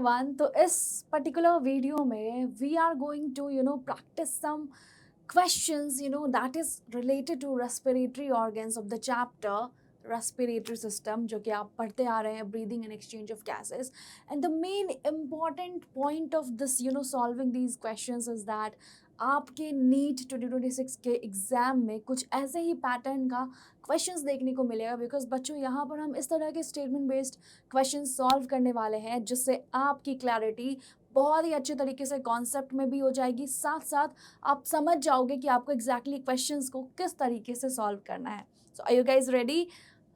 Everyone. तो इस particular video में we are going to practise some questions that is related to respiratory organs of the chapter respiratory system जो कि आप पढ़ते आ रहे हैं, breathing and exchange of gases. And the main important point of this solving these questions is that आपके NEET 2026 के exam में कुछ ऐसे ही पैटर्न का क्वेश्चंस देखने को मिलेगा, बिकॉज बच्चों यहाँ पर हम इस तरह के स्टेटमेंट बेस्ड क्वेश्चंस सॉल्व करने वाले हैं जिससे आपकी क्लैरिटी बहुत ही अच्छे तरीके से कॉन्सेप्ट में भी हो जाएगी, साथ साथ आप समझ जाओगे कि आपको एग्जैक्टली क्वेश्चंस को किस तरीके से सॉल्व करना है. So are you guys ready?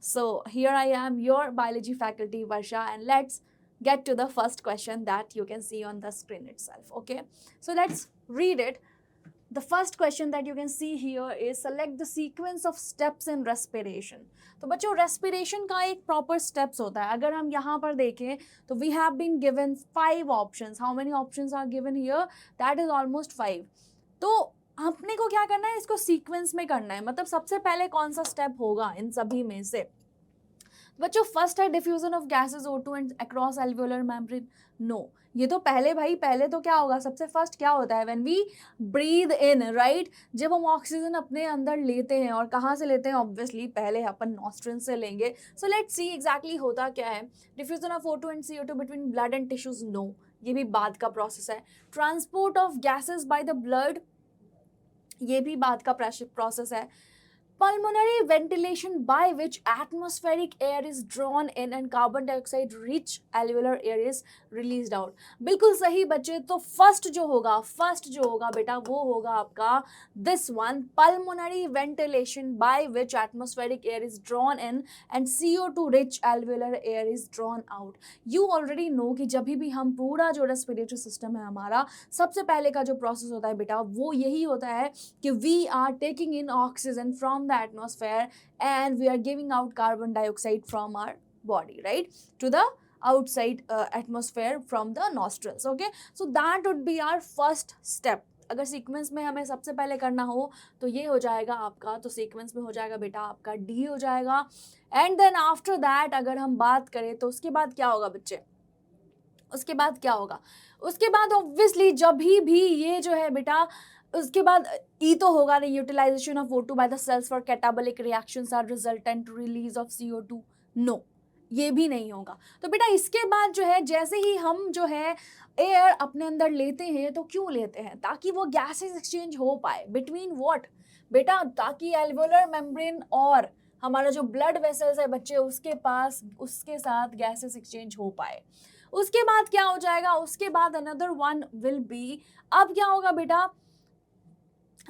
So here I am your biology faculty Varsha, and let's get to the first question that you can see on the screen itself. Okay, so let's read it. The first question that you can see here is select the sequence of steps in respiration. तो बच्चों respiration का एक proper steps होता है. अगर हम यहाँ पर देखें तो we have been given 5 options. How many options are given here? That is almost 5. तो अपने को क्या करना है, इसको सीक्वेंस में करना है. मतलब सबसे पहले कौन सा स्टेप होगा इन सभी में से? बच्चों फर्स्ट है diffusion of gases O2 and across alveolar membrane. No, ये तो पहले तो क्या होगा, सबसे फर्स्ट क्या होता है, when we breathe in, right, जब हम ऑक्सीजन अपने अंदर लेते हैं. और कहाँ से लेते हैं? ऑब्वियसली पहले अपन नॉस्ट्रिल से लेंगे. सो लेट्स सी एग्जैक्टली होता क्या है. Diffusion of O2 and CO2 between blood and tissues. No, ये भी बाद का प्रोसेस है. Transport of gases by the blood, ये भी बाद का प्रोसेस है. Pulmonary ventilation by which atmospheric air is drawn in and carbon dioxide rich alveolar air is released out. बिल्कुल सही बच्चे. तो फर्स्ट जो होगा बेटा वो होगा आपका this one, pulmonary ventilation by which atmospheric air is drawn in and CO2 rich alveolar air is drawn out. You already know कि जब भी हम पूरा जो respiratory system है हमारा, सबसे पहले का जो प्रोसेस होता है बेटा वो यही होता है कि we are taking in oxygen from the atmosphere and we are giving out carbon dioxide from our body, right, to the outside atmosphere from the nostrils. Okay, so that would be our first step. अगर sequence में हमें सबसे पहले करना हो तो ये हो जाएगा आपका, तो सीक्वेंस में हो जाएगा बेटा आपका डी हो जाएगा. एंड देन आफ्टर दैट अगर हम बात करें तो उसके बाद क्या होगा बच्चे, उसके बाद क्या होगा, उसके बाद ऑब्वियसली जब भी ये जो है बेटा, उसके बाद ई तो होगा नहीं. Utilisation of O2 by the cells for catabolic reactions are resultant release of CO2. No, ये भी नहीं होगा. तो बेटा इसके बाद जो है, जैसे ही हम जो है एयर अपने अंदर लेते हैं, तो क्यों लेते हैं? ताकि वो गैसेस एक्सचेंज हो पाए. बिटवीन व्हाट बेटा? ताकि एल्वियोलर मेम्ब्रेन और हमारा जो ब्लड वेसल्स है बच्चे, उसके पास उसके साथ गैसेस एक्सचेंज हो पाए. उसके बाद क्या हो जाएगा, उसके बाद अनदर वन विल बी, अब क्या होगा बेटा,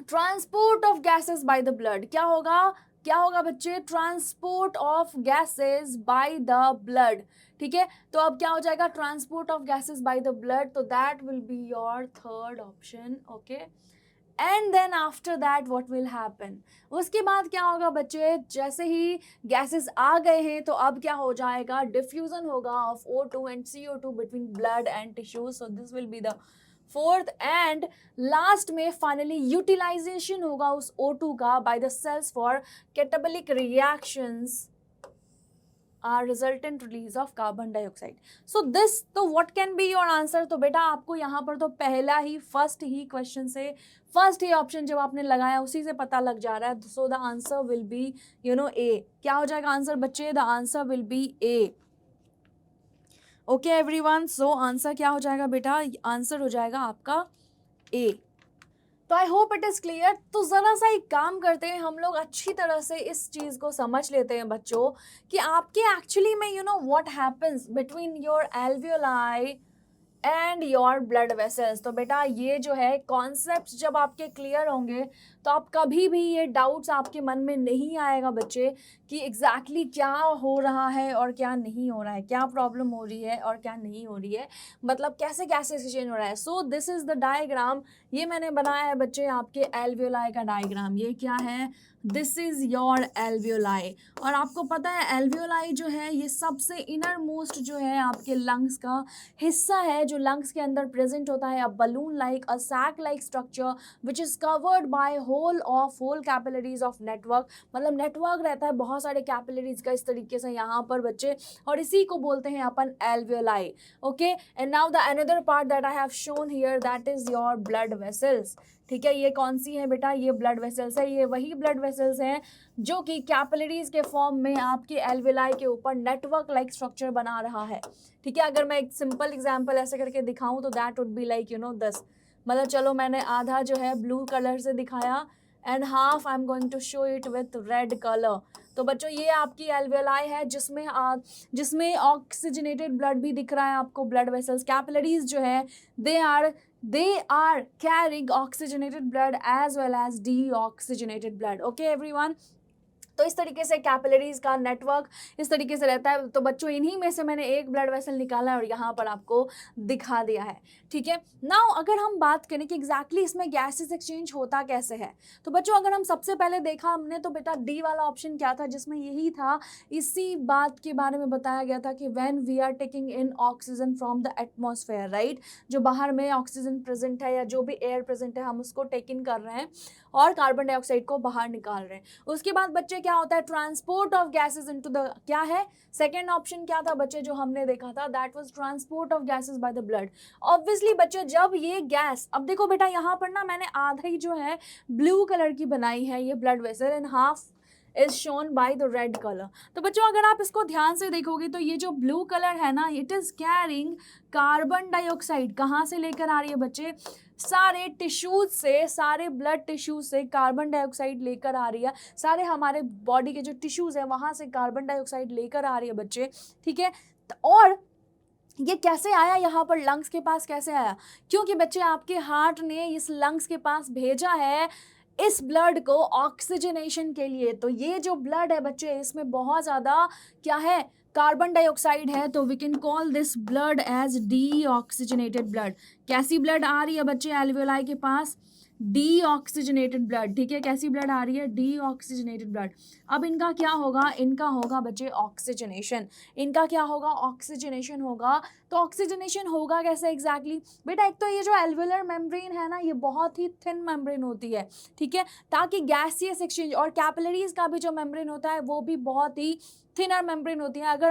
transport of gases by the blood. क्या होगा बच्चे? Transport of gases by the blood. ठीक है, तो अब क्या हो जाएगा, transport of gases by the blood. तो that will be your third option. Okay, and then after that what will happen, उसके बाद क्या होगा बच्चे, जैसे ही गैसेस आ गए हैं तो अब क्या हो जाएगा, डिफ्यूजन होगा of O2 and CO2 between blood and tissues. So this will be the fourth. And last में फाइनली यूटिलाइजेशन होगा उस O2 का by the cells for catabolic reactions are resultant release of carbon dioxide. So this, तो what can be your answer? तो बेटा आपको यहाँ पर तो पहला ही फर्स्ट ही क्वेश्चन से फर्स्ट ही ऑप्शन जब आपने लगाया उसी से पता लग जा रहा है. So the answer will be A. क्या हो जाएगा आंसर बच्चे? The answer will be A. Okay everyone, so answer क्या हो जाएगा बेटा? आंसर हो जाएगा आपका ए. तो आई होप इट इज़ क्लियर. तो ज़रा सा एक काम करते हैं, हम लोग अच्छी तरह से इस चीज़ को समझ लेते हैं बच्चों कि आपके एक्चुअली में what happens between your alveoli and your blood vessels. तो बेटा ये जो है कॉन्सेप्ट जब आपके क्लियर होंगे तो आप कभी भी ये डाउट्स आपके मन में नहीं आएगा बच्चे कि एग्जैक्टली क्या हो रहा है और क्या नहीं हो रहा है, क्या प्रॉब्लम हो रही है और क्या नहीं हो रही है, मतलब कैसे कैसे चेंज हो रहा है. So this is the diagram. ये मैंने बनाया है बच्चे आपके एल्वियोलाई का डायग्राम. ये क्या है? This is your alveoli. और आपको पता है एल्वियोलाई जो है ये सबसे इनर मोस्ट जो है आपके लंग्स का हिस्सा है, जो लंग्स के अंदर प्रेजेंट होता है. A balloon like, a sac like structure which is covered by whole capillaries of network. मतलब नेटवर्क रहता है बहुत बहुत सारे कैपिलरीज का इस तरीके से यहाँ पर बच्चे, और इसी को बोलते हैं अपन alveoli. Okay, and now the another part that I have shown here that is your blood vessels. ठीक है, ये कौन सी है बेटा, ये ब्लड वेसल्स है। ये वही ब्लड वेसल्स हैं जो कि कैपिलरीज के फॉर्म में आपके एल्वियोलाई के ऊपर नेटवर्क लाइक स्ट्रक्चर बना रहा है। ठीक है, अगर मैं एक सिंपल एग्जांपल ऐसे करके दिखाऊं तो that would be like this, मतलब चलो मैंने आधा जो है ब्लू कलर से दिखाया and half I am going to show it with red colour. तो बच्चों ये आपकी एल्वियोलाई है जिसमें ऑक्सीजनेटेड ब्लड भी दिख रहा है आपको। ब्लड वेसल्स कैपिलरीज जो है they are carrying oxygenated blood as well as deoxygenated blood. Okay everyone, तो इस तरीके से कैपिलरीज का नेटवर्क इस तरीके से रहता है। तो बच्चों इन्हीं में से मैंने एक ब्लड वेसल निकाला और यहाँ पर आपको दिखा दिया है। ठीक है, नाउ अगर हम बात करें कि एग्जैक्टली इसमें गैसेस एक्सचेंज होता कैसे है, तो बच्चों अगर हम सबसे पहले देखा हमने तो बेटा डी वाला ऑप्शन क्या था, जिसमें यही था, इसी बात के बारे में बताया गया था कि when we are taking in oxygen from the atmosphere, right, जो बाहर में ऑक्सीजन प्रेजेंट है या जो भी एयर प्रेजेंट है हम उसको टेक इन कर रहे हैं और कार्बन डाइऑक्साइड को बाहर निकाल रहे हैं। उसके बाद बच्चे क्या होता है, transport of gases into the, क्या है सेकेंड ऑप्शन क्या था बच्चे जो हमने देखा था, that was transport of gases by the blood. Obviously बच्चे जब ये गैस, अब देखो बेटा यहाँ पर ना मैंने आधा ही जो है ब्लू कलर की बनाई है ये blood vessel and half is shown by the red colour. तो बच्चों अगर आप इसको ध्यान से देखोगे तो ये जो ब्लू कलर है ना, it is carrying carbon dioxide. कहाँ से लेकर आ रही है बच्चे, सारे टिश्यूज से, सारे ब्लड टिश्यूज से कार्बन डाइऑक्साइड लेकर आ रही है। सारे हमारे बॉडी के जो टिश्यूज हैं वहां से कार्बन डाइऑक्साइड लेकर आ रही है बच्चे। ठीक है, और ये कैसे आया यहाँ पर लंग्स के पास, कैसे आया, क्योंकि बच्चे आपके हार्ट ने इस लंग्स के पास भेजा है इस ब्लड को ऑक्सीजनेशन के लिए। तो ये जो ब्लड है बच्चे इसमें बहुत ज़्यादा क्या है, कार्बन डाइऑक्साइड है, तो we can call this blood as deoxygenated blood. कैसी ब्लड आ रही है बच्चे एल्वियोलाई के पास, डीऑक्सीजनेटेड ब्लड। ठीक है, कैसी ब्लड आ रही है, डीऑक्सीजनेटेड ब्लड। अब इनका क्या होगा, इनका होगा बच्चे ऑक्सीजनेशन। इनका क्या होगा, ऑक्सीजनेशन होगा। तो ऑक्सीजनेशन होगा कैसे एग्जैक्टली बेटा, एक तो ये जो एल्वियोलर मेम्ब्रेन है ना ये बहुत ही थिन मेम्ब्रेन होती है। ठीक है, ताकि गैसियस एक्सचेंज, और कैपिलरीज का भी जो मेम्ब्रेन होता है वो भी बहुत ही थिनर मेम्ब्रेन होती है। अगर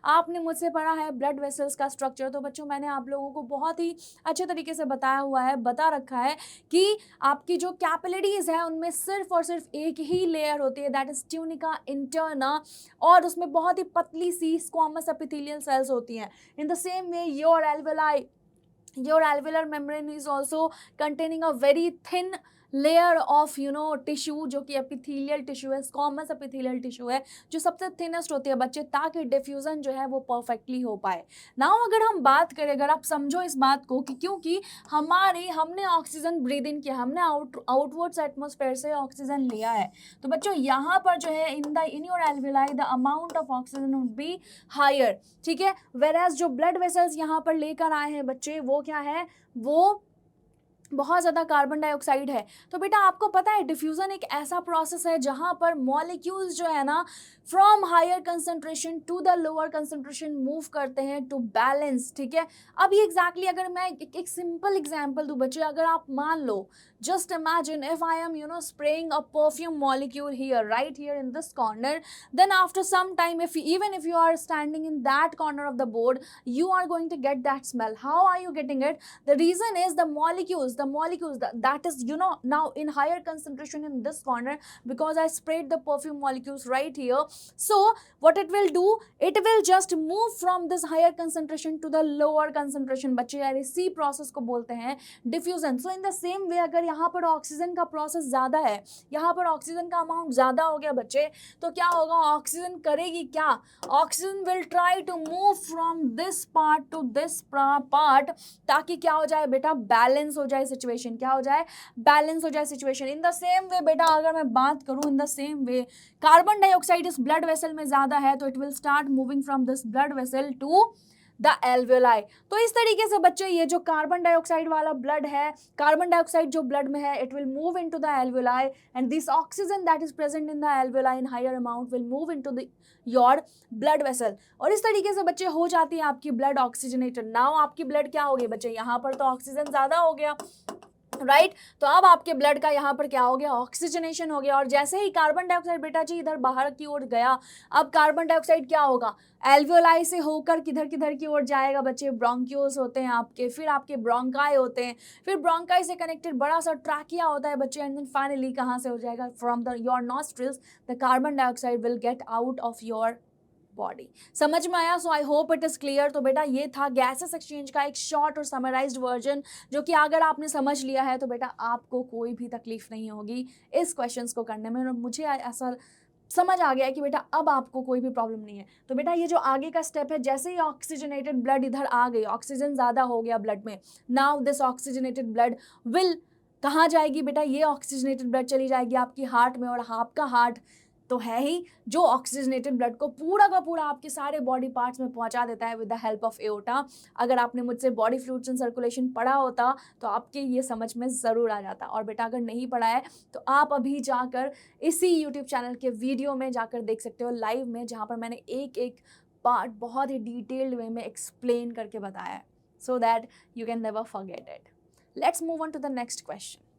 आपने मुझसे पढ़ा है ब्लड वेसल्स का स्ट्रक्चर, तो बच्चों मैंने आप लोगों को बहुत ही अच्छे तरीके से बताया हुआ है, बता रखा है कि आपकी जो कैपिलरीज है उनमें सिर्फ और सिर्फ एक ही लेयर होती है, दैट इज ट्यूनिका इंटरना, और उसमें बहुत ही पतली सी स्क्वामस एपिथेलियल सेल्स होती हैं। In the same way your alveolar membrane is also containing a very thin layer of tissue जो कि एपिथेलियल टिश्यू है, स्क्वामस एपिथेलियल टिश्यू है, जो सबसे थिनेस्ट होती है बच्चे, ताकि डिफ्यूजन जो है वो परफेक्टली हो पाए। नाउ अगर हम बात करें, अगर आप समझो इस बात को कि क्योंकि हमने ऑक्सीजन ब्रीद इन किया, हमने आउटवर्ड्स एटमॉस्फेयर से ऑक्सीजन लिया है, तो बच्चों यहाँ पर जो है in your alveoli the amount of oxygen would be higher. ठीक है, वेयरएज जो ब्लड वेसल्स यहाँ पर लेकर आए हैं बच्चे वो क्या है, वो बहुत ज़्यादा कार्बन डाइऑक्साइड है। तो बेटा आपको पता है डिफ्यूज़न एक ऐसा प्रोसेस है जहाँ पर मॉलिक्यूल्स जो है ना from higher concentration to the lower concentration move करते हैं टू बैलेंस। ठीक है, अब ये एग्जैक्टली अगर मैं एक सिंपल एग्जांपल दूं बच्चे, अगर आप मान लो, just imagine if I am spraying a perfume molecule here, right here in this corner, then after some time even if you are standing in that corner of the board, you are going to get that smell. How are you getting it? The reason is the molecules that is now in higher concentration in this corner, because I sprayed the perfume molecules right here. So what it will do, it will just move from this higher concentration to the lower concentration बच्चे, यार इसी process को बोलते हैं diffusion. So in the same वे अगर यहाँ पर oxygen का प्रोसेस ज़्यादा है, यहाँ पर ऑक्सीजन का अमाउंट ज़्यादा हो गया बच्चे, तो क्या होगा, ऑक्सीजन करेगी क्या, oxygen will try to move from this part to this part, ताकि क्या हो जाए बेटा, बैलेंस हो जाए सिचुएशन, क्या हो जाए, बैलेंस हो जाए situation. In the same way बेटा अगर मैं बात करूँ, in the same way carbon dioxide इस ब्लड वेसल में ज़्यादा है, तो it will start moving from this blood vessel to the alveoli. तो इस तरीके से बच्चे ये जो कार्बन डाइऑक्साइड वाला ब्लड है, कार्बन डाइऑक्साइड जो ब्लड में है, it will move into the alveoli and this oxygen that is present in the alveoli in higher amount will move into the your blood vessel, और इस तरीके से बच्चे हो जाती है आपकी ब्लड ऑक्सीजनेटेड। नाउ आपकी ब्लड क्या हो गई बच्चे, यहाँ पर तो ऑक्सीजन ज्यादा हो गया, राइट तो अब आपके ब्लड का यहाँ पर क्या हो गया, ऑक्सीजनेशन हो गया, और जैसे ही कार्बन डाइऑक्साइड बेटा जी इधर बाहर की ओर गया, अब कार्बन डाइऑक्साइड क्या होगा, एल्वियोलाई से होकर किधर किधर की ओर जाएगा बच्चे, ब्रोंक्यूल्स होते हैं आपके, फिर आपके ब्रोंकाई होते हैं, फिर ब्रोंकाई से कनेक्टेड बड़ा सा ट्रैकिया होता है बच्चे, एंड देन फाइनली कहाँ से हो जाएगा, from the your nostrils the carbon dioxide will get out of your body. समझ में आया? So I hope it is clear. तो बेटा ये था गैसेस एक्सचेंज का एक शॉर्ट और समराइज्ड वर्जन, जो कि अगर आपने समझ लिया है तो बेटा आपको कोई भी तकलीफ नहीं होगी इस क्वेश्चंस को करने में, और मुझे ऐसा समझ आ गया है कि बेटा अब आपको कोई भी प्रॉब्लम नहीं है। तो बेटा ये जो आगे का स्टेप है, जैसे ही ऑक्सीजनेटेड ब्लड इधर आ गई, ऑक्सीजन ज़्यादा हो गया ब्लड में, now this oxygenated blood will कहाँ जाएगी बेटा, ये ऑक्सीजनेटेड ब्लड चली जाएगी आपकी हार्ट में, और आपका हार्ट तो है ही जो ऑक्सीजनेटेड ब्लड को पूरा का पूरा आपके सारे बॉडी पार्ट्स में पहुंचा देता है with the help of aorta. अगर आपने मुझसे बॉडी फ्लूइड्स एंड सर्कुलेशन पढ़ा होता तो आपके ये समझ में ज़रूर आ जाता, और बेटा अगर नहीं पढ़ा है तो आप अभी जाकर इसी यूट्यूब चैनल के वीडियो में जाकर देख सकते हो लाइव में, जहाँ पर मैंने एक एक पार्ट बहुत ही डिटेल्ड वे में एक्सप्लेन करके बताया है, so that you can never forget it. Let's move on to the next question.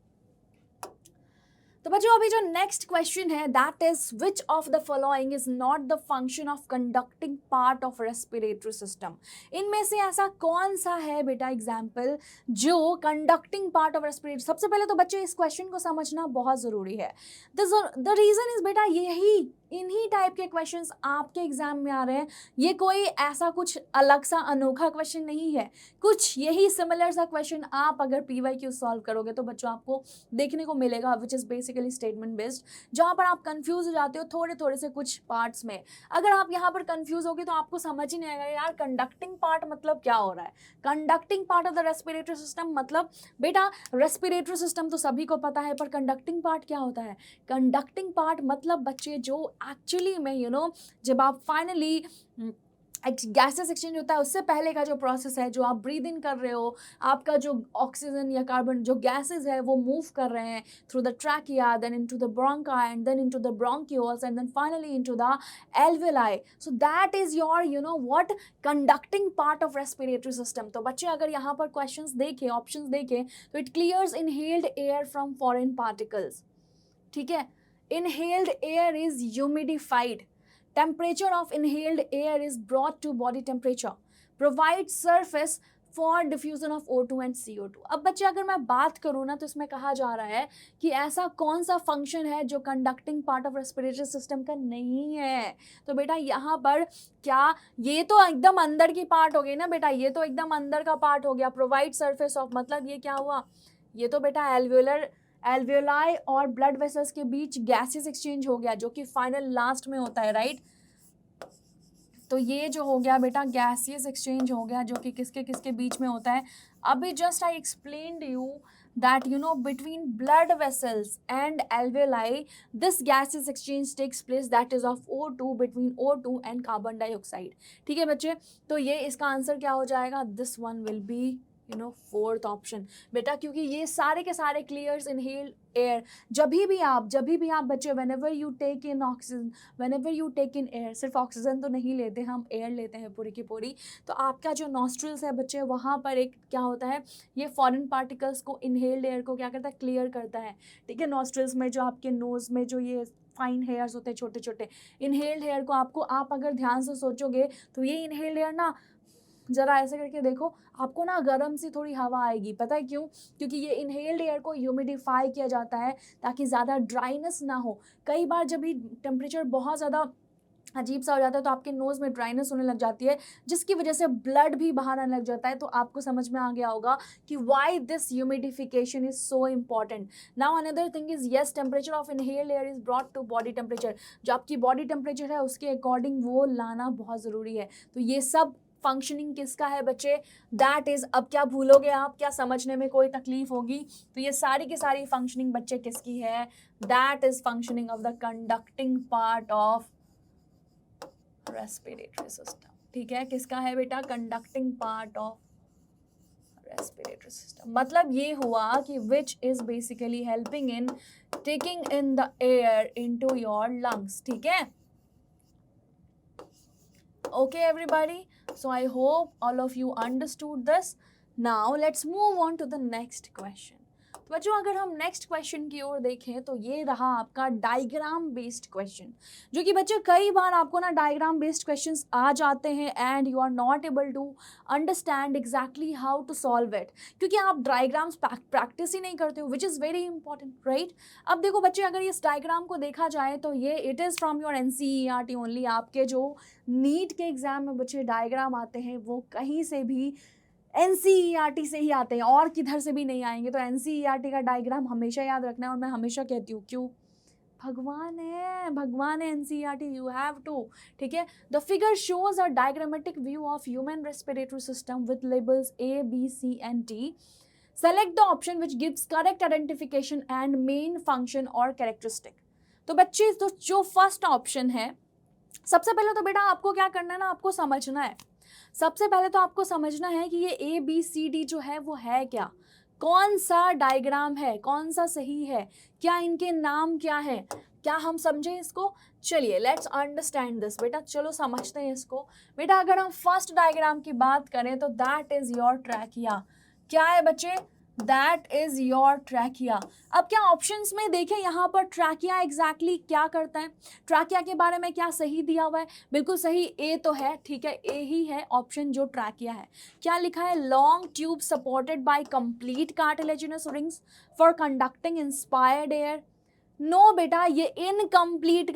तो बच्चों अभी जो नेक्स्ट क्वेश्चन है, that is which of the following is not the function of conducting part of respiratory system. इनमें से ऐसा कौन सा है बेटा एग्जाम्पल जो कंडक्टिंग पार्ट ऑफ रेस्पिरेटरी। सबसे पहले तो बच्चे इस क्वेश्चन को समझना बहुत जरूरी है। द रीजन इज बेटा यही, इन्हीं टाइप के क्वेश्चंस आपके एग्जाम में आ रहे हैं। ये कोई ऐसा कुछ अलग सा अनोखा क्वेश्चन नहीं है, कुछ यही सिमिलर सा क्वेश्चन आप अगर PYQ सॉल्व करोगे तो बच्चों आपको देखने को मिलेगा, which is basically statement based, जहाँ पर आप कंफ्यूज हो जाते हो थोड़े थोड़े से कुछ पार्ट्स में। अगर आप यहाँ पर कंफ्यूज होगे तो आपको समझ ही नहीं आएगा यार कंडक्टिंग पार्ट मतलब क्या हो रहा है। Conducting part of the respiratory system मतलब बेटा रेस्पिरेटरी सिस्टम तो सभी को पता है, पर कंडक्टिंग पार्ट क्या होता है। कंडक्टिंग पार्ट मतलब बच्चे जो एक्चुअली में जब आप फाइनली गैसेस एक्सचेंज होता है उससे पहले का जो प्रोसेस है, जो आप ब्रीद इन कर रहे हो, आपका जो ऑक्सीजन या कार्बन जो गैसेस है वो मूव कर रहे हैं through the trachea, then into the bronchi, and then into the bronchioles, and then finally into the alveoli. So that is your what conducting part of respiratory system. तो बच्चे अगर यहाँ पर क्वेश्चंस देखें, ऑप्शंस देखें, तो it clears inhaled air from foreign particles. ठीक है, inhaled air is humidified, temperature of inhaled air is brought to body temperature, provides surface for diffusion of O2 and CO2। अब बच्चे अगर मैं बात करूँ ना तो इसमें कहा जा रहा है कि ऐसा कौन सा फंक्शन है जो conducting part of respiratory system का नहीं है। तो बेटा यहाँ पर क्या, ये तो एकदम अंदर की पार्ट हो गई ना बेटा, ये तो एकदम अंदर का पार्ट हो गया। प्रोवाइड सरफेस ऑफ मतलब ये क्या हुआ, ये तो बेटा एल्वियोलाई और ब्लड वेसल्स के बीच गैसेस एक्सचेंज हो गया, जो कि फाइनल लास्ट में होता है, राइट। तो ये जो हो गया बेटा गैसियस एक्सचेंज हो गया, जो कि किसके किसके बीच में होता है। अभी just I explained you that between blood vessels and alveoli this gases exchange takes place, that is of O2 between O2 and carbon dioxide। ठीक है बच्चे, तो ये इसका आंसर क्या हो जाएगा, this one will be fourth option बेटा, क्योंकि ये सारे के सारे क्लियर्स इनहेल्ड एयर। जब भी आप बच्चे whenever you take in oxygen, whenever you take in air, सिर्फ ऑक्सीजन तो नहीं लेते हम, एयर लेते हैं पूरी की पूरी, तो आपका जो नॉस्ट्रिल्स है बच्चे वहाँ पर एक क्या होता है, ये फॉरेन पार्टिकल्स को, इनहेल्ड एयर को क्या करता है, क्लियर करता है। ठीक है, नॉस्ट्रिल्स में जो आपके नोज में जो ये फाइन हेयर्स होते हैं छोटे छोटे, इनहेल्ड एयर को आप अगर ध्यान से सोचोगे तो ये इनहेल्ड एयर ना, जरा ऐसे करके देखो, आपको ना गर्म सी थोड़ी हवा आएगी। पता है क्यों, क्योंकि ये इनहेल्ड एयर को ह्यूमिडिफाई किया जाता है ताकि ज़्यादा ड्राइनेस ना हो। कई बार जब भी टेम्परेचर बहुत ज़्यादा अजीब सा हो जाता है तो आपके नोज़ में ड्राइनेस होने लग जाती है, जिसकी वजह से ब्लड भी बाहर आने लग जाता है। तो आपको समझ में आ गया होगा कि why this humidification is so important. Now another thing is yes, temperature of inhaled air is brought to body temperature. जो आपकी बॉडी टेम्परेचर है उसके अकॉर्डिंग वो लाना बहुत ज़रूरी है। तो ये सब फंक्शनिंग किसका है बच्चे, दैट इज, अब क्या भूलोगे आप, क्या समझने में कोई तकलीफ होगी, तो ये सारी की सारी फंक्शनिंग बच्चे किसकी है, that is functioning of the conducting part of respiratory system. ठीक है, किसका है बेटा, conducting part of respiratory system. मतलब ये हुआ कि which is basically helping in taking in the air into your lungs. ठीक है, okay everybody, so I hope all of you understood this. Now let's move on to the next question. तो बच्चों अगर हम नेक्स्ट क्वेश्चन की ओर देखें तो ये रहा आपका डायग्राम बेस्ड क्वेश्चन, जो कि बच्चे कई बार आपको ना डायग्राम बेस्ड क्वेश्चंस आ जाते हैं and you are not able to understand exactly how to solve it, क्योंकि आप डायग्राम्स प्रैक्टिस ही नहीं करते हो, which is very important, right. अब देखो बच्चे, अगर इस डायग्राम को देखा जाए तो ये it is from your NCERT only. आपके जो नीट के एग्जाम में बच्चे डायग्राम आते हैं वो कहीं से भी एनसीईआरटी से ही आते हैं और किधर से भी नहीं आएंगे। तो एनसीईआरटी का डायग्राम हमेशा याद रखना है, और मैं हमेशा कहती हूँ क्यों, भगवान है एनसीईआरटी, यू हैव टू, ठीक है। The figure shows a diagrammatic view of human respiratory system with labels A, B, C and D. Select the option which gives correct identification and main function or characteristic. तो बच्चे, तो जो first option है, सबसे पहले तो बेटा आपको क्या करना है ना, आपको समझना है, सबसे पहले तो आपको समझना है कि ये ABCD जो है वो है क्या, कौन सा डायग्राम है, कौन सा सही है, क्या इनके नाम क्या है, क्या हम समझे इसको। चलिए लेट्स अंडरस्टैंड दिस बेटा, चलो समझते हैं इसको। बेटा अगर हम फर्स्ट डायग्राम की बात करें तो दैट इज योर ट्रैकिया। क्या है बच्चे, दैट इज योर ट्रैकिया। अब क्या ऑप्शंस में देखें यहाँ पर ट्रैकिया एग्जैक्टली क्या करता है, ट्रैकिया के बारे में क्या सही दिया हुआ है, बिल्कुल सही ए तो है, ठीक है, ए ही है ऑप्शन जो ट्रैकिया है। क्या लिखा है, long tube supported by complete cartilaginous rings for conducting inspired air. No बेटा, ये इनकम्प्लीट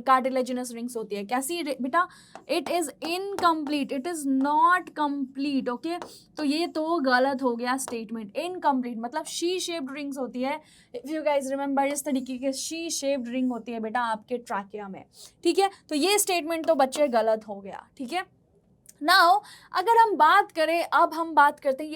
कार्टिलेजिनस रिंग्स होती है। कैसी बेटा, it is incomplete, it is not complete, okay. तो ये तो गलत हो गया स्टेटमेंट, इनकम्प्लीट मतलब शी शेप्ड रिंग्स होती है। इफ यू गाइज रिमेंबर, इस तरीके की शी शेप्ड रिंग होती है बेटा आपके ट्रैकिया में, ठीक है। तो ये स्टेटमेंट तो बच्चे गलत हो गया, ठीक है। नाउ अगर हम बात करें, अब हम बात करते हैं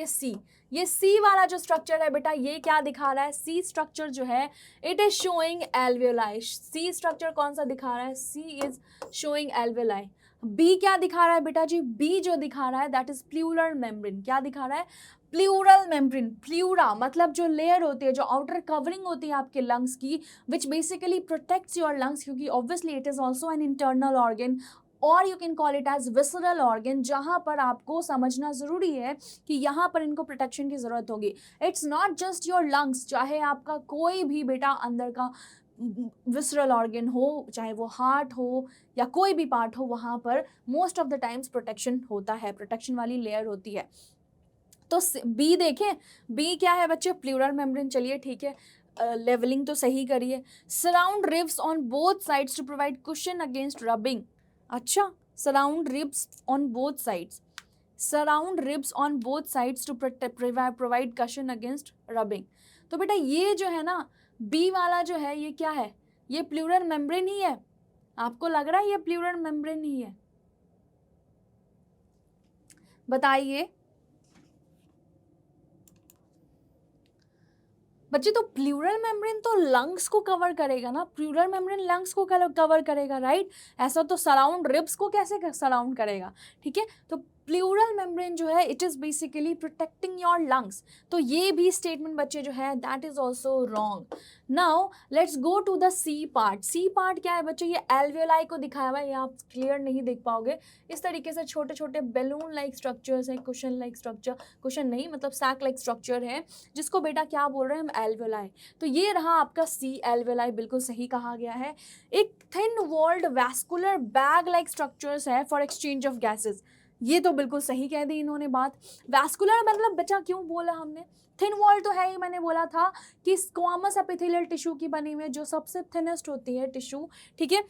ये सी वाला जो स्ट्रक्चर है बेटा, ये क्या दिखा रहा है, सी स्ट्रक्चर जो है it is showing alveoli. C structure कौन सा दिखा रहा है, C is showing alveoli. B क्या दिखा रहा है बेटा जी, बी जो दिखा रहा है दैट इज प्लूरल मेम्ब्रेन। क्या दिखा रहा है, प्लूरल मेम्ब्रेन। प्लूरा मतलब जो लेयर होती है, जो आउटर कवरिंग होती है आपके लंग्स की, which basically protects your lungs, क्योंकि obviously it is also an internal organ, और you can call it as visceral organ, जहां पर आपको समझना जरूरी है कि यहाँ पर इनको प्रोटेक्शन की जरूरत होगी। It's not just your lungs, चाहे आपका कोई भी बेटा अंदर का विसरल ऑर्गन हो, चाहे वो हार्ट हो या कोई भी पार्ट हो, वहां पर most of the times protection होता है, प्रोटेक्शन वाली लेयर होती है। तो बी देखें, बी क्या है बच्चे, प्लूरल मेम्ब्रेन। चलिए ठीक है, लेवलिंग तो सही करिए। Surround ribs on both sides to provide cushion against rubbing. अच्छा, surround ribs on both sides, surround ribs on both sides to provide cushion against rubbing. तो बेटा ये जो है ना, बी वाला जो है ये क्या है, ये प्लूरल मेम्ब्रेन ही है। आपको लग रहा है ये प्लूरल मेम्ब्रेन ही है, बताइए बच्चे। तो प्लूरल मेम्ब्रेन तो लंग्स को कवर करेगा ना, प्लूरल मेम्ब्रेन लंग्स को कवर करेगा, राइट। ऐसा तो सराउंड रिब्स को कैसे सराउंड करेगा, ठीक है। तो प्लूरल मेम्ब्रेन जो है it is basically protecting your lungs. तो ये भी स्टेटमेंट बच्चे जो है that is also wrong. Now let's go to the C part. C part क्या है बच्चे, ये एल्वियोलाई को दिखाया हुआ है, ये आप क्लियर नहीं देख पाओगे। इस तरीके से छोटे छोटे बैलून लाइक स्ट्रक्चर्स हैं, कुशन लाइक स्ट्रक्चर, कुशन नहीं मतलब सैक लाइक स्ट्रक्चर है, जिसको बेटा क्या बोल रहे हैं हम, एल्वियोलाई। तो ये रहा आपका सी, एल्वियोलाई बिल्कुल सही कहा गया है। एक thin walled vascular bag like structures है फॉर एक्सचेंज ऑफ गैसेस। ये तो बिल्कुल सही कह दी इन्होंने बात। वैस्कुलर मतलब बच्चा क्यों बोला हमने, थिन वॉल तो है ही, मैंने बोला था कि स्क्वामस एपिथेलियल टिश्यू की बनी हुई है, जो सबसे थिनेस्ट होती है टिश्यू, ठीक है।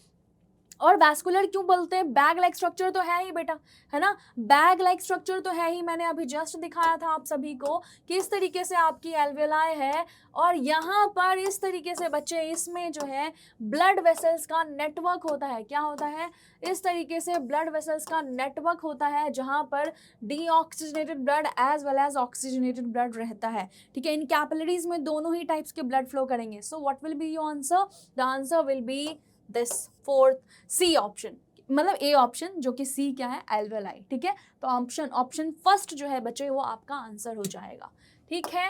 और वैस्कुलर क्यों बोलते हैं, बैग लाइक स्ट्रक्चर तो है ही बेटा, है ना, बैग लाइक स्ट्रक्चर तो है ही। मैंने अभी जस्ट दिखाया था आप सभी को कि इस तरीके से आपकी एल्वियोलाई है, और यहाँ पर इस तरीके से बच्चे इसमें जो है ब्लड वेसल्स का नेटवर्क होता है। क्या होता है, इस तरीके से ब्लड वेसल्स का नेटवर्क होता है, जहाँ पर deoxygenated blood as well as oxygenated blood रहता है, ठीक है। इन कैपिलरीज में दोनों ही टाइप्स के ब्लड फ्लो करेंगे। So what will be your answer, the answer will be this fourth C option, मतलब ए ऑप्शन, जो कि सी क्या है, एल्वियोलाई, ठीक है। तो ऑप्शन फर्स्ट जो है बच्चे वो आपका आंसर हो जाएगा, ठीक है।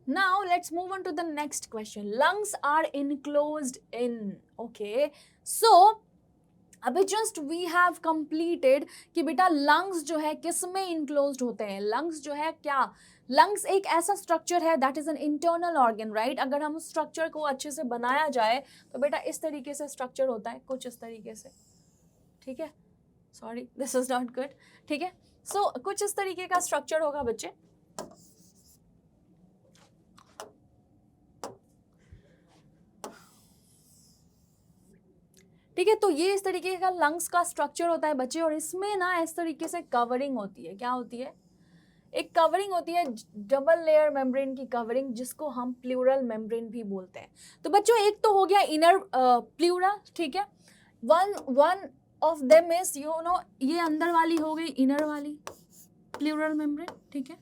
Now let's move on to the next question. Lungs are enclosed in, okay. So अभी जस्ट वी हैव कंप्लीटेड कि बेटा लंग्स जो है किस में इनक्लोज्ड होते हैं। लंग्स जो है क्या, लंग्स एक ऐसा स्ट्रक्चर है that is an internal organ, right. अगर हम उस स्ट्रक्चर को अच्छे से बनाया जाए तो बेटा इस तरीके से स्ट्रक्चर होता है, कुछ इस तरीके से, ठीक है। Sorry this is not good, ठीक है। सो कुछ इस तरीके का स्ट्रक्चर होगा बच्चे। ठीक है, तो ये इस तरीके का लंग्स का स्ट्रक्चर होता है बच्चे, और इसमें ना इस तरीके से कवरिंग होती है। क्या होती है? एक कवरिंग होती है, डबल लेयर मेम्ब्रेन की कवरिंग, जिसको हम प्लूरल मेम्ब्रेन भी बोलते हैं। तो बच्चों एक तो हो गया इनर प्लूरा, ठीक है। One of them is you know, ये अंदर वाली हो गई इनर वाली प्लूरल मेम्ब्रेन, ठीक है।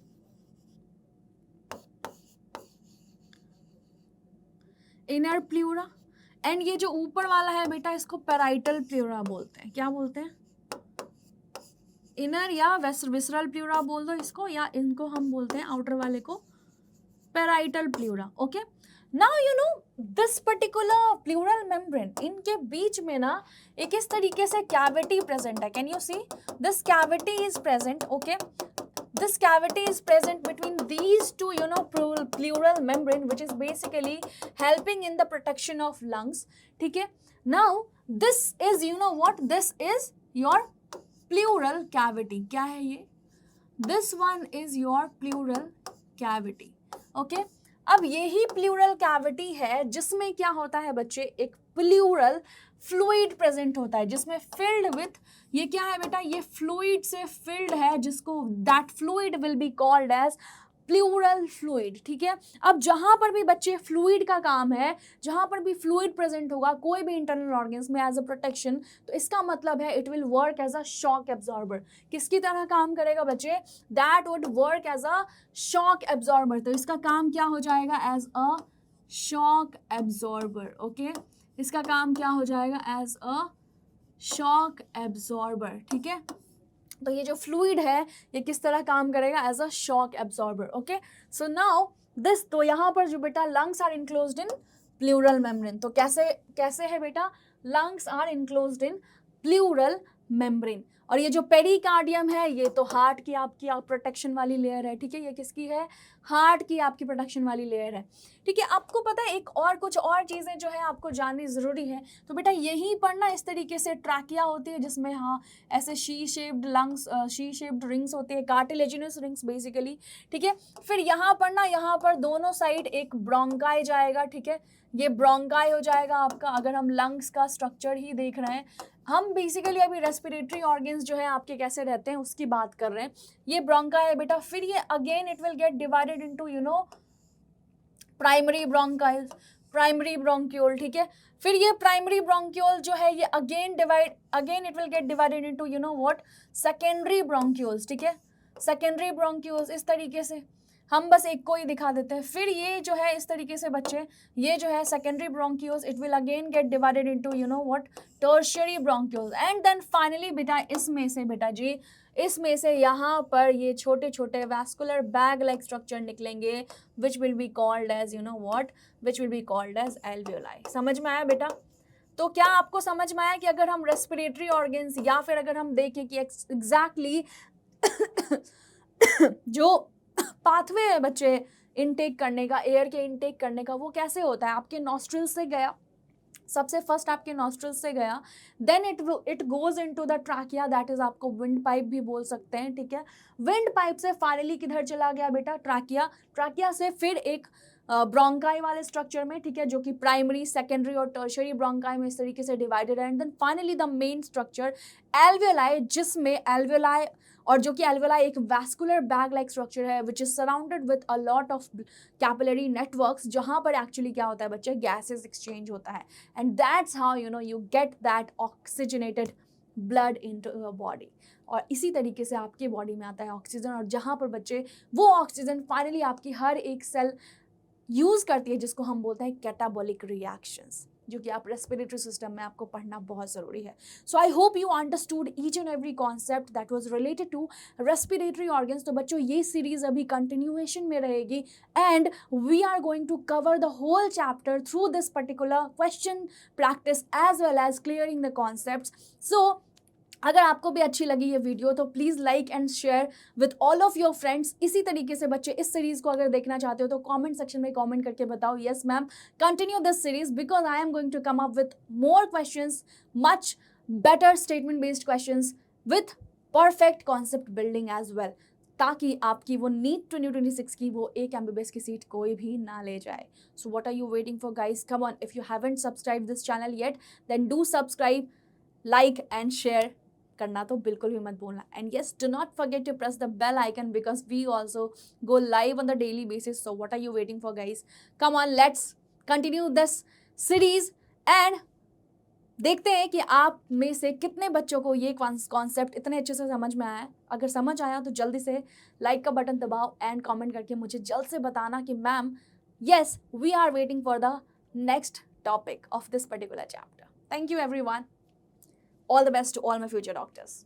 इनर प्लूरा, एंड ये जो ऊपर वाला है बेटा इसको पैराइटल प्लूरा बोलते हैं। क्या बोलते हैं? इनर या विसरल प्लूरा बोल दो इसको, या इनको हम बोलते हैं आउटर वाले को parietal pleura. Okay, now you know this particular pleural membrane, इनके बीच में ना एक इस तरीके से कैविटी प्रेजेंट है। Can you see this cavity is present? Okay, this cavity is present between these two pleural membrane, which is basically helping in the protection of lungs, ठीक है। now this is what, this is your pleural cavity। क्या है ये? this one is your pleural cavity, okay। अब यही pleural cavity है जिसमें क्या होता है बच्चे, एक प्लूरल फ्लूइड प्रेजेंट होता है जिसमें फिल्ड विथ, ये क्या है बेटा, ये फ्लूइड से फिल्ड है, जिसको that fluid will be called as pleural fluid, ठीक है। अब जहां पर भी बच्चे फ्लूइड का काम है, जहां पर भी फ्लूइड प्रेजेंट होगा कोई भी इंटरनल ऑर्गन्स में एज अ प्रोटेक्शन, तो इसका मतलब है it will work as a shock absorber. किसकी तरह काम करेगा बच्चे? That would work as a shock absorber. तो इसका काम क्या हो जाएगा? As a shock absorber, okay. इसका काम क्या हो जाएगा? एज अ शॉक एब्जॉर्बर, ठीक है। तो ये जो फ्लूइड है ये किस तरह काम करेगा? As a shock absorber, okay. So now this, तो यहाँ पर जो बेटा lungs are enclosed in pleural membrane. तो कैसे है बेटा? Lungs are enclosed in pleural membrane. और ये जो पेरिकार्डियम है ये तो हार्ट की आपकी प्रोटेक्शन वाली लेयर है, ठीक है। ये किसकी है? हार्ट की आपकी प्रोटेक्शन वाली लेयर है, ठीक है। आपको पता है एक और कुछ और चीज़ें जो है आपको जाननी ज़रूरी है। तो बेटा यहीं पर ना इस तरीके से ट्रैकिया होती है जिसमें हाँ ऐसे she shaped lungs, she shaped rings होती है, कार्टिलेजिनस रिंग्स बेसिकली, ठीक है। फिर यहाँ पर ना, यहाँ पर दोनों साइड एक ब्रोंकाई जाएगा, ठीक है। ये ब्रोंकाई हो जाएगा आपका, अगर हम लंग्स का स्ट्रक्चर ही देख रहे हैं। हम बेसिकली अभी रेस्पिरेटरी ऑर्गन्स जो है आपके कैसे रहते हैं उसकी बात कर रहे हैं। ये ब्रोंकाई है बेटा, फिर ये again it will get divided into primary bronchial, primary bronchiole, ठीक है। फिर ये प्राइमरी ब्रोंक्यूल जो है ये again it will get divided into what, secondary bronchioles, ठीक है। सेकेंडरी ब्रोंक्यूल्स इस तरीके से, हम बस एक को ही दिखा देते हैं। फिर ये जो है इस तरीके से बच्चे, ये जो है secondary bronchioles, it will again get divided into what, tertiary bronchioles, and then finally बेटा इसमें से बेटा जी, इसमें से यहाँ पर ये छोटे छोटे वैस्कुलर बैग लाइक स्ट्रक्चर निकलेंगे, which will be called as what, which will be called as alveoli. समझ में आया बेटा? तो क्या आपको समझ में आया कि अगर हम रेस्पिरेटरी ऑर्गन्स या फिर अगर हम देखें कि एग्जैक्टली जो पाथवे है बच्चे इनटेक करने का, एयर के इनटेक करने का, वो कैसे होता है? आपके नॉस्ट्रिल से गया, सबसे फर्स्ट आपके नॉस्ट्रिल से गया, then it goes into the trachea, that is आपको विंड पाइप भी बोल सकते हैं, ठीक है। विंड पाइप से फाइनली किधर चला गया बेटा? ट्रैकिया। ट्रैकिया से फिर एक ब्रोंकाई वाले स्ट्रक्चर में, ठीक है, जो कि प्राइमरी, सेकेंडरी और टर्शियरी ब्रोंकाई में इस तरीके से डिवाइडेड है, and then finally the main structure alveoli, जिसमें एल्वियोलाई, और जो कि एल्वियोलाई एक वैस्कुलर बैग लाइक स्ट्रक्चर है which is surrounded with a lot of capillary networks, जहां पर एक्चुअली क्या होता है बच्चे? गैसेस एक्सचेंज होता है, and that's how you get that oxygenated blood into your body. और इसी तरीके से आपकी बॉडी में आता है ऑक्सीजन, और जहां पर बच्चे वो ऑक्सीजन फाइनली आपकी हर एक सेल यूज करती है, जिसको हम बोलते हैं कैटाबॉलिक रिएक्शंस। जो कि आप रेस्पिरेटरी सिस्टम में आपको पढ़ना बहुत ज़रूरी है. So I hope you understood each and every concept that was related to respiratory organs. तो बच्चों ये सीरीज अभी कंटिन्यूएशन में रहेगी and we are going to cover the whole chapter through this particular question practice as well as clearing the concepts. So अगर आपको भी अच्छी लगी ये वीडियो तो please like and share with all of your friends. इसी तरीके से बच्चे इस सीरीज़ को अगर देखना चाहते हो तो कमेंट सेक्शन में कमेंट करके बताओ yes ma'am continue this series because I am going to come up with more questions, much better statement based questions with perfect concept building as well, ताकि आपकी वो नीट 2026 की वो एक MBBS की सीट कोई भी ना ले जाए. So what are you waiting for guys? Come on, if you haven't subscribe this channel yet then do subscribe, like and share करना तो बिल्कुल भी मत भूलना. And yes, do not forget to press the bell icon because we also go live on the daily basis. So what are you waiting for guys? Come on, let's continue this series and देखते हैं कि आप में से कितने बच्चों को ये कॉन्सेप्ट इतने अच्छे से समझ में आया है. अगर समझ आया तो जल्दी से लाइक का बटन दबाओ एंड कमेंट करके मुझे जल्द से बताना कि ma'am yes, we are waiting for the next topic of this particular chapter. Thank you everyone. All the best to all my future doctors.